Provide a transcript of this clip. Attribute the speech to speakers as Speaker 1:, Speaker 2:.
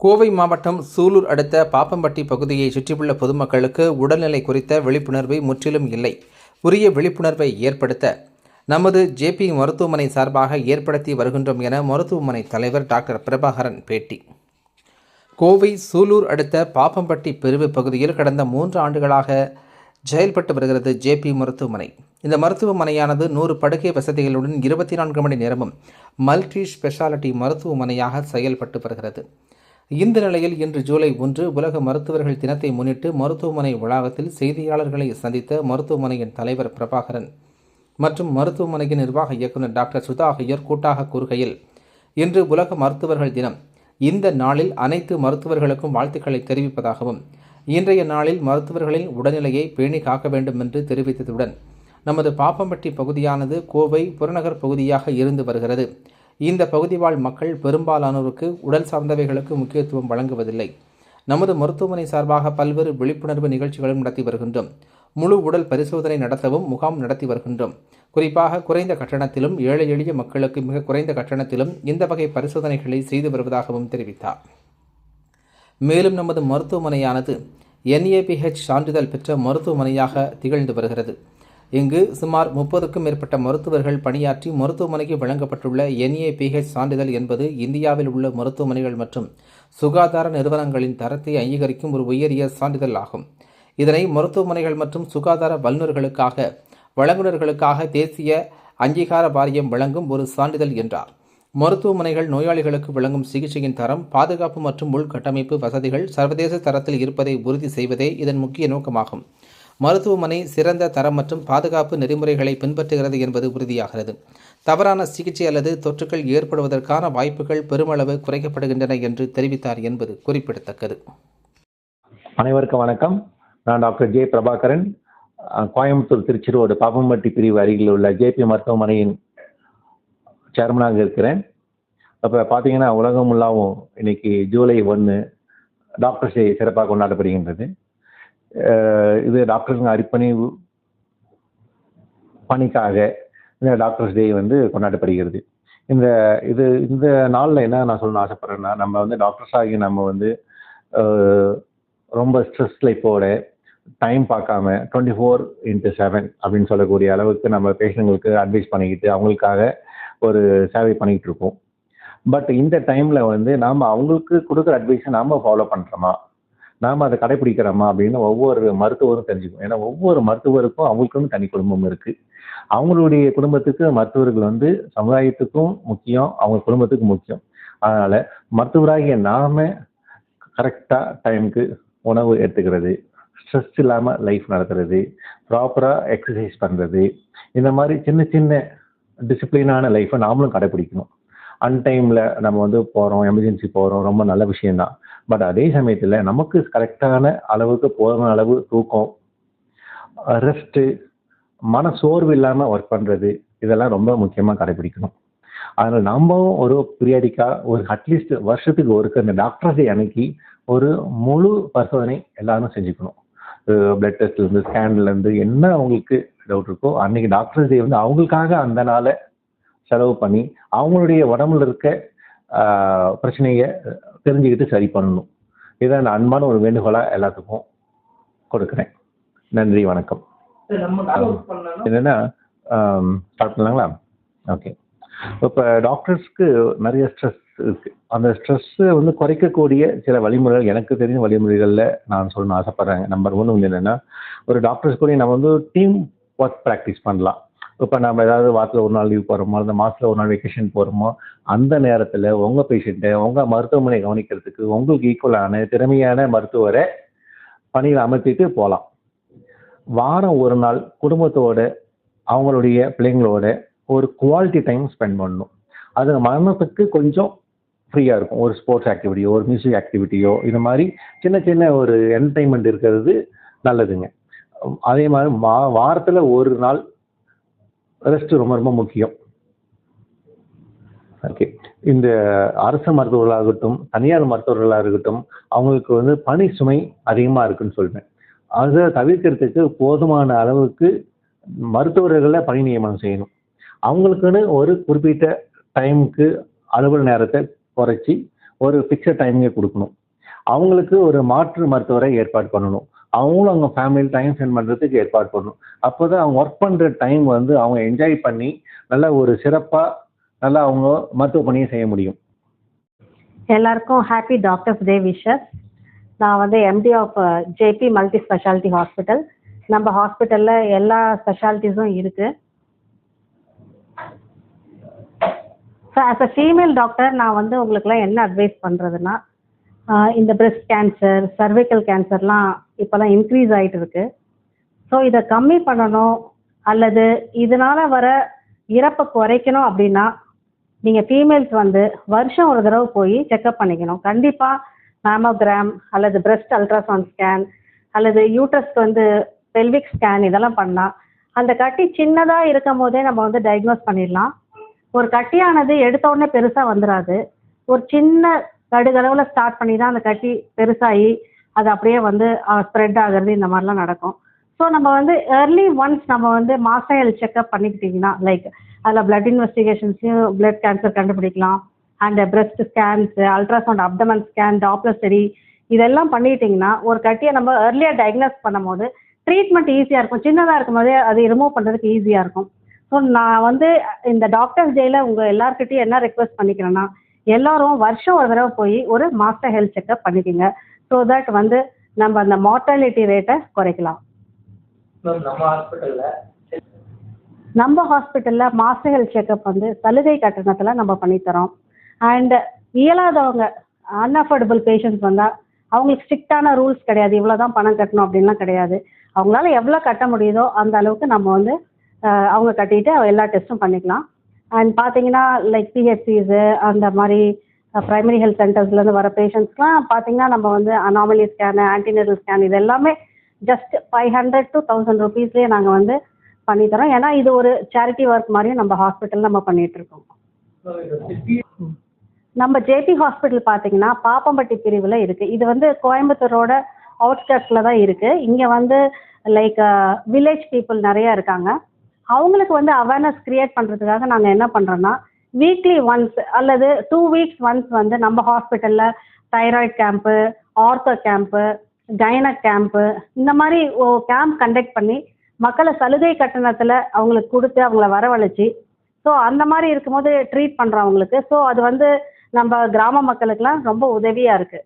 Speaker 1: கோவை மாவட்டம் சூலூர் அடுத்த பாப்பம்பட்டி பகுதியை சுற்றியுள்ள பொதுமக்களுக்கு உடல்நிலை குறித்த விழிப்புணர்வு முற்றிலும் இல்லை. உரிய விழிப்புணர்வை ஏற்படுத்த நமது ஜேபி மருத்துவமனை சார்பாக ஏற்படுத்தி வருகின்றோம் என மருத்துவமனை தலைவர் டாக்டர் பிரபாகரன் பேட்டி. கோவை சூலூர் அடுத்த பாப்பம்பட்டி பிரிவு பகுதியில் கடந்த 3 ஆண்டுகளாக செயல்பட்டு வருகிறது ஜேபி மருத்துவமனை. இந்த மருத்துவமனையானது 100 படுக்கை வசதிகளுடன் 24 மணி நேரமும் மல்டி ஸ்பெஷாலிட்டி மருத்துவமனையாக செயல்பட்டு வருகிறது. இந்த நிலையில் இன்று ஜூலை 1 உலக மருத்துவர்கள் தினத்தை முன்னிட்டு மருத்துவமனை வளாகத்தில் செய்தியாளர்களை சந்தித்த மருத்துவமனையின் தலைவர் பிரபாகரன் மற்றும் மருத்துவமனையின் நிர்வாக இயக்குநர் டாக்டர் சுதா ஆகியோர் கூட்டாக கூறுகையில், இன்று உலக மருத்துவர்கள் தினம். இந்த நாளில் அனைத்து மருத்துவர்களுக்கும் வாழ்த்துக்களை தெரிவிப்பதாகவும், இன்றைய நாளில் மருத்துவர்களின் உடல்நிலையை பேணி காக்க வேண்டும் என்று தெரிவித்ததுடன், நமது பாப்பம்பட்டி பகுதியானது கோவை புறநகர் பகுதியாக இருந்து வருகிறது. இந்த பகுதி வாழ் மக்கள் பெரும்பாலானோருக்கு உடல் சார்ந்தவைகளுக்கு முக்கியத்துவம் வழங்குவதில்லை. நமது மருத்துவமனை சார்பாக பல்வேறு விழிப்புணர்வு நிகழ்ச்சிகளும் நடத்தி வருகின்றோம். முழு உடல் பரிசோதனை நடத்தவும் முகாம் நடத்தி வருகின்றோம். குறிப்பாக குறைந்த கட்டணத்திலும் ஏழை எளிய மக்களுக்கு மிக குறைந்த கட்டணத்திலும் இந்த வகை பரிசோதனைகளை செய்து வருவதாகவும் தெரிவித்தார். மேலும் நமது மருத்துவமனையானது NABH சான்றிதழ் பெற்ற மருத்துவமனையாக திகழ்ந்து வருகிறது. இங்கு சுமார் 30க்கும் மேற்பட்ட மருத்துவர்கள் பணியாற்றி மருத்துவமனைக்கு வழங்கப்பட்டுள்ள NABH சான்றிதழ் என்பது இந்தியாவில் உள்ள மருத்துவமனைகள் மற்றும் சுகாதார நிறுவனங்களின் தரத்தை அங்கீகரிக்கும் ஒரு உயரிய சான்றிதழ் ஆகும். இதனை மருத்துவமனைகள் மற்றும் சுகாதார வல்லுநர்களுக்காக தேசிய அங்கீகார வாரியம் வழங்கும் ஒரு சான்றிதழ் என்றார். மருத்துவமனைகள் நோயாளிகளுக்கு வழங்கும் சிகிச்சையின் தரம், பாதுகாப்பு மற்றும் உள்கட்டமைப்பு வசதிகள் சர்வதேச தரத்தில் இருப்பதை உறுதி செய்வதே இதன் முக்கிய நோக்கமாகும். மருத்துவமனை சிறந்த தரம் மற்றும் பாதுகாப்பு நெறிமுறைகளை பின்பற்றுகிறது என்பது உறுதியாகிறது. தவறான சிகிச்சை அல்லது தொற்றுகள் ஏற்படுவதற்கான வாய்ப்புகள் பெருமளவு குறைக்கப்படுகின்றன என்று தெரிவித்தார் என்பது குறிப்பிடத்தக்கது.
Speaker 2: அனைவருக்கும் வணக்கம். நான் doctor J Prabhakaran, Coimbatore Trichy road Pappampatti பிரிவு அருகில் உள்ள ஜேபி மருத்துவமனையின் சேர்மனாக இருக்கிறேன். அப்போ பார்த்தீங்கன்னா உலகம் முல்லாவும் இன்னைக்கு ஜூலை 1 டாக்டர்ஸ் டே சிறப்பாக கொண்டாடப்படுகின்றது. இது டாக்டருங்க அர்ப்பணிப்பு பணிக்காக இந்த டாக்டர்ஸ் டே கொண்டாடப்படுகிறது. இந்த நாளில் என்ன நான் சொல்லணும்னு ஆசைப்படுறேன்னா, நம்ம டாக்டர்ஸ் ஆகி நம்ம ரொம்ப ஸ்ட்ரெஸ் லைஃபோட டைம் பார்க்காம 24/7 அப்படின்னு சொல்லக்கூடிய அளவுக்கு நம்ம பேஷண்ட்களுக்கு அட்வைஸ் பண்ணிக்கிட்டு அவங்களுக்காக ஒரு சேவை பண்ணிக்கிட்டு இருக்கோம். பட் இந்த டைமில் நாம் அவங்களுக்கு கொடுக்குற அட்வைஸை நாம் ஃபாலோ பண்ணுறோமா, நாம் அதை கடைப்பிடிக்கிறோமா அப்படின்னு ஒவ்வொரு மருத்துவரும் தெரிஞ்சுக்கணும். ஏன்னா ஒவ்வொரு மருத்துவருக்கும் அவங்களுக்குன்னு தனி குடும்பம் இருக்குது. அவங்களுடைய குடும்பத்துக்கு மருத்துவர்கள் சமுதாயத்துக்கும் முக்கியம், அவங்க குடும்பத்துக்கும் முக்கியம். அதனால் மருத்துவராகிய நாம் கரெக்டாக டைமுக்கு உணவு எடுத்துக்கிறது, ஸ்ட்ரெஸ் இல்லாமல் லைஃப் நடத்துறது, ப்ராப்பராக எக்ஸசைஸ் பண்ணுறது, இந்த மாதிரி சின்ன சின்ன டிசிப்ளினான லைஃப்பை நாமளும் கடைப்பிடிக்கணும். அன்டைமில் நம்ம போகிறோம், எமர்ஜென்சி போகிறோம், ரொம்ப நல்ல விஷயம்தான். பட் அதே சமயத்தில் நமக்கு கரெக்டான அளவுக்கு போகிற அளவு தூக்கம், ரெஸ்ட்டு, மன சோர்வு இல்லாமல் ஒர்க் பண்ணுறது, இதெல்லாம் ரொம்ப முக்கியமாக கடைப்பிடிக்கணும். அதனால் நம்மளும் ஒரு பீரியாடிக்காக ஒரு அட்லீஸ்ட் வருஷத்துக்கு ஒருக்கு அந்த டாக்டர்ஸை அன்னைக்கு ஒரு முழு பரிசோதனை எல்லாரும் செஞ்சுக்கணும். பிளட் டெஸ்ட்லேருந்து ஸ்கேன்லேருந்து என்ன அவங்களுக்கு டவுட் இருக்கோ அன்னைக்கு டாக்டர்ஸ் டே அவங்களுக்காக அந்த நாளை செலவு பண்ணி அவங்களுடைய உடம்புல இருக்க பிரச்சனையை தெரிஞ்சுக்கிட்டு சரி பண்ணணும். இதை நான் அன்பான ஒரு வேண்டுகோளாக எல்லாத்துக்கும் கொடுக்குறேன். நன்றி, வணக்கம். என்னென்னா ஸ்டார்ட் பண்ணலாங்களா? ஓகே. இப்போ டாக்டர்ஸ்க்கு நிறைய ஸ்ட்ரெஸ் இருக்குது. அந்த ஸ்ட்ரெஸ்ஸை குறைக்கக்கூடிய சில வழிமுறைகள், எனக்கு தெரிஞ்ச வழிமுறைகளில் நான் சொல்லணும்னு ஆசைப்பட்றேங்க. நம்பர் 1 என்னென்னா, ஒரு டாக்டர்ஸ் கூட நம்ம டீம் ஒர்க் ப்ராக்டிஸ் பண்ணலாம். இப்போ நம்ம ஏதாவது வாரத்தில் ஒரு நாள் லீவ் போகிறோமோ, அந்த மாதத்தில் ஒரு நாள் வெக்கேஷன் போகிறோமோ, அந்த நேரத்தில் உங்கள் பேஷண்ட்டை உங்கள் மருத்துவமனை கவனிக்கிறதுக்கு உங்களுக்கு ஈக்குவலான திறமையான மருத்துவரை பணியில் அமர்த்திட்டு போகலாம். வாரம் ஒரு நாள் குடும்பத்தோட அவங்களுடைய பிள்ளைங்களோட ஒரு குவாலிட்டி டைம் ஸ்பெண்ட் பண்ணணும். அது மனத்துக்கு கொஞ்சம் ஃப்ரீயாக இருக்கும். ஒரு ஸ்போர்ட்ஸ் ஆக்டிவிட்டியோ, ஒரு மியூசிக் ஆக்டிவிட்டியோ, இது மாதிரி சின்ன சின்ன ஒரு என்டர்டைன்மெண்ட் இருக்கிறது நல்லதுங்க. அதே மாதிரி வாரத்தில் ஒரு நாள் ரெஸ்ட் ரொம்ப ரொம்ப முக்கியம். ஓகே. இந்த அரசு மருத்துவர்களாகட்டும், தனியார் மருத்துவர்களாக இருக்கட்டும், அவங்களுக்கு பணி சுமை அதிகமாக இருக்குன்னு சொல்வேன். அதை தவிர்க்கிறதுக்கு போதுமான அளவுக்கு மருத்துவர்களை பணி நியமனம் செய்யணும். அவங்களுக்குன்னு ஒரு குறிப்பிட்ட டைமுக்கு அலுவல் நேரத்தை குறைச்சி ஒரு ஃபிக்ஸட் டைமிங்கே கொடுக்கணும். அவங்களுக்கு ஒரு மாற்று மருத்துவரை ஏற்பாடு பண்ணணும். அவங்களும் அவங்க ஃபேமிலியில் டைம் ஸ்பெண்ட் பண்ணுறதுக்கு ஏற்பாடு பண்ணணும். அப்போ தான் அவங்க ஒர்க் பண்ணுற டைம் வந்து அவங்க என்ஜாய் பண்ணி நல்லா ஒரு சிறப்பாக நல்லா அவங்க மருத்துவ பணியை செய்ய முடியும்.
Speaker 3: எல்லாருக்கும் ஹாப்பி டாக்டர்ஸ் டே விஷஸ். நான் வந்து MD of JP multi speciality hospital. நம்ம ஹாஸ்பிட்டலில் எல்லா ஸ்பெஷாலிட்டிஸும் இருக்குது. So as a female doctor நான் வந்து உங்களுக்குலாம் என்ன அட்வைஸ் பண்ணுறதுன்னா, இந்த பிரெஸ்ட் கேன்சர், சர்வைக்கல் கேன்சர்லாம் இப்போலாம் இன்க்ரீஸ் ஆகிட்டு இருக்கு. ஸோ இதை கம்மி பண்ணணும் அல்லது இதனால் வர இறப்பை குறைக்கணும் அப்படின்னா நீங்கள் ஃபீமேல்ஸ் வந்து வருஷம் ஒரு தடவை போய் செக்அப் பண்ணிக்கணும். கண்டிப்பாக மேமோகிராம் அல்லது பிரெஸ்ட் அல்ட்ராசவுண்ட் ஸ்கேன் அல்லது யூட்ரஸ்க்கு வந்து பெல்விக் ஸ்கேன் இதெல்லாம் பண்ணால் அந்த கட்டி சின்னதாக இருக்கும் போதே நம்ம வந்து டயக்னோஸ் பண்ணிடலாம். ஒரு கட்டியானது எடுத்த உடனே பெருசாக வந்துடாது. ஒரு சின்ன கடுகளவில் ஸ்டார்ட் பண்ணி தான் அந்த கட்டி பெருசாகி அது அப்படியே வந்து ஸ்ப்ரெட் ஆகிறது, இந்த மாதிரிலாம் நடக்கும். ஸோ நம்ம வந்து ஏர்லி ஒன்ஸ் நம்ம வந்து மாஸ்டர் ஹெல்த் செக்அப் பண்ணிக்கிட்டிங்கன்னா, லைக் அதில் பிளட் இன்வெஸ்டிகேஷன்ஸையும் பிளட் கேன்சர் கண்டுபிடிக்கலாம், and breast scans, ultrasound abdomen scan, doppler study இதெல்லாம் பண்ணிட்டிங்கன்னா ஒரு கட்டியை நம்ம ஏர்லியாக டயக்னோஸ் பண்ணும் போது ட்ரீட்மெண்ட் ஈஸியாக இருக்கும். சின்னதாக இருக்கும் போதே அதை ரிமூவ் பண்ணுறதுக்கு ஈஸியாக இருக்கும். ஸோ நான் வந்து இந்த டாக்டர்ஸ் டேயில் உங்கள் எல்லாருக்கிட்டையும் என்ன ரெக்வெஸ்ட் பண்ணிக்கிறேன்னா, எல்லாரும் வருஷம் ஒரு தடவை போய் ஒரு மாஸ்டர் ஹெல்த் செக்அப் பண்ணிக்கோங்க. ஸோ தட் வந்து நம்ம அந்த மார்ட்டாலிட்டி ரேட்டை குறைக்கலாம். நம்ம ஹாஸ்பிட்டலில் மாஸ்டர் ஹெல்த் செக்அப் வந்து சலுகை கட்டணத்தில் நம்ம பண்ணித்தரோம். அண்ட் இயலாதவங்க, அன்அஃபோர்டபுள் பேஷண்ட்ஸ் வந்தால் அவங்களுக்கு ஸ்ட்ரிக்டான ரூல்ஸ் கிடையாது, இவ்வளோ தான் பணம் கட்டணும் அப்படின்லாம் கிடையாது. அவங்களால எவ்வளோ கட்ட முடியுதோ அந்த அளவுக்கு நம்ம வந்து அவங்க கட்டிட்டு எல்லா டெஸ்ட்டும் பண்ணிக்கலாம். அண்ட் பார்த்தீங்கன்னா லைக் பிஹெச்சிஸு அந்த மாதிரி ப்ரைமரி ஹெல்த் சென்டர்ஸ்லேருந்து வர பேஷண்ட்ஸ்லாம் பார்த்தீங்கன்னா நம்ம வந்து அனாமலி ஸ்கேனு, ஆன்டினேட்டல் ஸ்கேன் இது எல்லாமே ஜஸ்ட் 500 to 1000 rupeesலேயே நாங்கள் வந்து பண்ணித்தரோம். ஏன்னா இது ஒரு சேரிட்டி ஒர்க் மாதிரியும் நம்ம ஹாஸ்பிட்டல் நம்ம பண்ணிகிட்ருக்கோம். நம்ம ஜேபி ஹாஸ்பிட்டல் பார்த்தீங்கன்னா பாப்பம்பட்டி பிரிவில் இருக்குது. இது வந்து கோயம்புத்தூரோட அவுட்ஸ்கர்ட்ஸில் தான் இருக்குது. இங்கே வந்து லைக் வில்லேஜ் பீப்புள் நிறையா இருக்காங்க. அவங்களுக்கு வந்து அவேர்னஸ் க்ரியேட் பண்ணுறதுக்காக நாங்கள் என்ன பண்ணுறோன்னா, வீக்லி ஒன்ஸ் அல்லது 2 weeks ஒன்ஸ் வந்து நம்ம ஹாஸ்பிட்டலில் thyroid camp, ortho camp, gynaec camp இந்த மாதிரி கேம்ப் கண்டக்ட் பண்ணி மக்களை சலுகை கட்டணத்தில் அவங்களுக்கு கொடுத்து அவங்கள வரவழைச்சி, ஸோ அந்த மாதிரி இருக்கும்போது ட்ரீட் பண்ணுறோம் அவங்களுக்கு. ஸோ அது வந்து நம்ம கிராம மக்களுக்கெல்லாம் ரொம்ப உதவியாக இருக்குது.